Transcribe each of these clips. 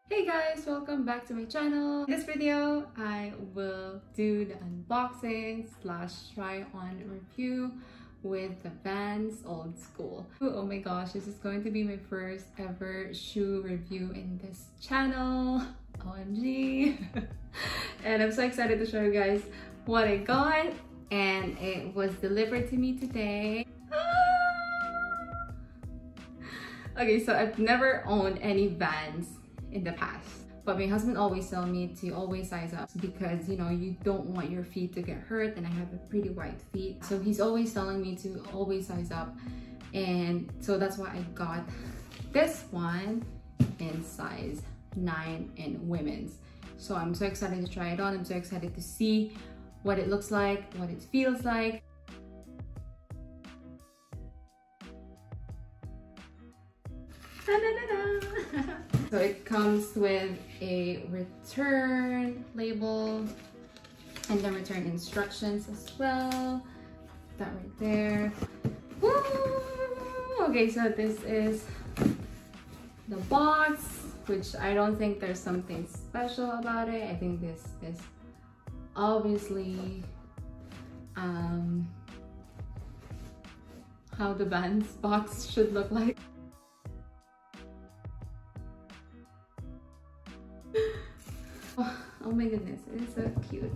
Hey guys, welcome back to my channel. In this video, I will do the unboxing slash try on review with the VANS Old Skool. Oh my gosh, this is going to be my first ever shoe review in this channel. OMG. And I'm so excited to show you guys what I got, and it was delivered to me today. Okay, so I've never owned any VANS in the past, but my husband always tells me to always size up because you don't want your feet to get hurt, and I have a pretty wide feet, so he's always telling me to always size up, and so that's why I got this one in size 9 in women's. So I'm so excited to try it on. I'm so excited to see what it looks like, what it feels like. So it comes with a return label and then return instructions as well. That right there. Woo! Okay, so this is the box, which I don't think there's something special about it. I think this is obviously how the VANS box should look like. Oh my goodness, it is so cute.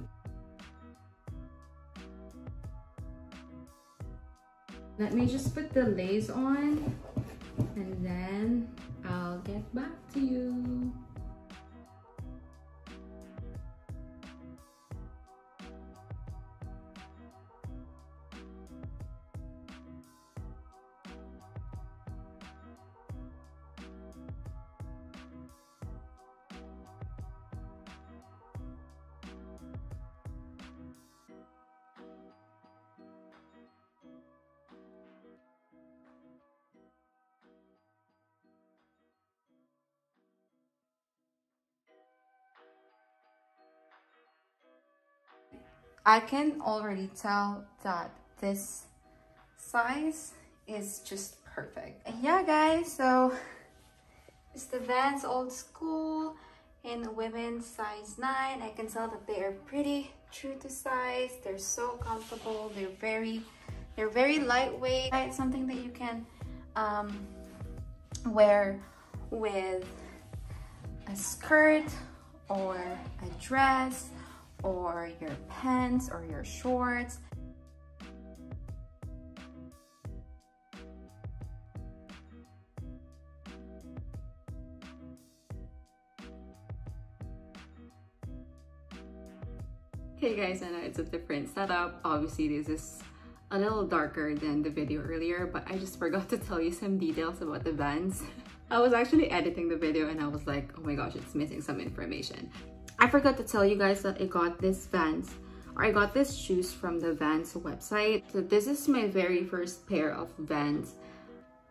Let me just put the lace on and then I'll get back to you. I can already tell that this size is just perfect. And yeah guys, so it's the VANS Old Skool in women's size 9. I can tell that they are pretty true to size. They're so comfortable. They're very lightweight. It's something that you can wear with a skirt or a dress, or your pants or your shorts. Hey guys, I know it's a different setup. Obviously this is a little darker than the video earlier, but I just forgot to tell you some details about the VANS. I was actually editing the video and I was like, oh my gosh, it's missing some information. I forgot to tell you guys that I got this VANS, or I got this shoes from the VANS website. So this is my very first pair of VANS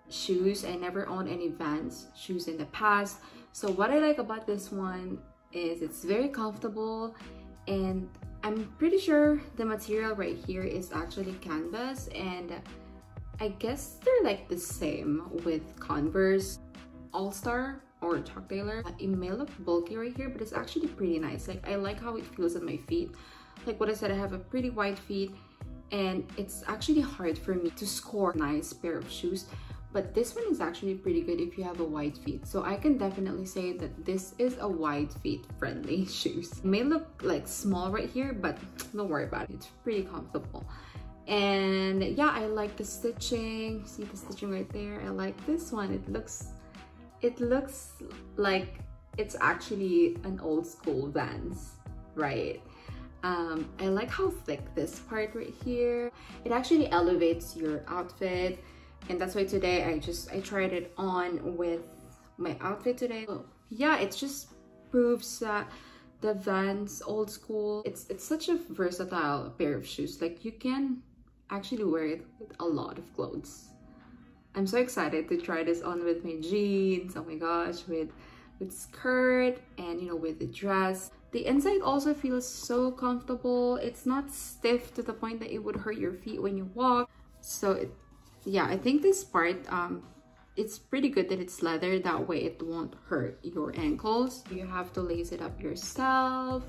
shoes. I never owned any VANS shoes in the past. So what I like about this one is it's very comfortable, and I'm pretty sure the material right here is actually canvas, and I guess they're like the same with Converse All-Star or Chuck Taylor. It may look bulky right here, but it's actually pretty nice. Like, I like how it feels on my feet. Like what I said, I have a pretty wide feet, and it's actually hard for me to score a nice pair of shoes, but this one is actually pretty good if you have a wide feet. So I can definitely say that this is a wide feet friendly shoes. It may look like small right here, but don't worry about it. It's pretty comfortable. And yeah, I like the stitching. See the stitching right there? I like this one. It looks like it's actually an old school VANS, right? I like how thick this part right here. It actually elevates your outfit, and that's why today I tried it on with my outfit today. So yeah, it just proves that the VANS Old Skool, it's such a versatile pair of shoes. Like, you can actually wear it with a lot of clothes. I'm so excited to try this on with my jeans, oh my gosh, with skirt and with the dress. The inside also feels so comfortable. It's not stiff to the point that it would hurt your feet when you walk. So yeah, I think this part it's pretty good that it's leather, that way it won't hurt your ankles. You have to lace it up yourself.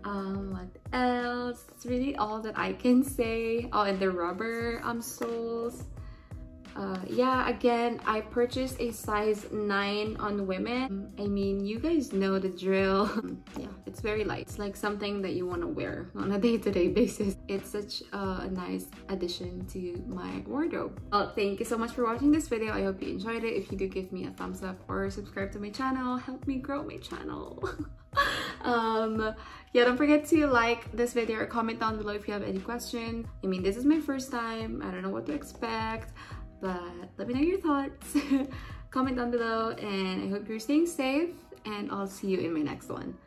What else? That's really all that I can say. Oh, and the rubber soles. Yeah, again, I purchased a size 9 on women. I mean, you guys know the drill. Yeah, it's very light. It's like something that you want to wear on a day-to-day basis. It's such a nice addition to my wardrobe. Well, thank you so much for watching this video. I hope you enjoyed it. If you do, give me a thumbs up or subscribe to my channel. Help me grow my channel. Yeah, don't forget to like this video or comment down below if you have any questions. I mean, this is my first time. I don't know what to expect, but let me know your thoughts. Comment down below, and I hope you're staying safe, and I'll see you in my next one.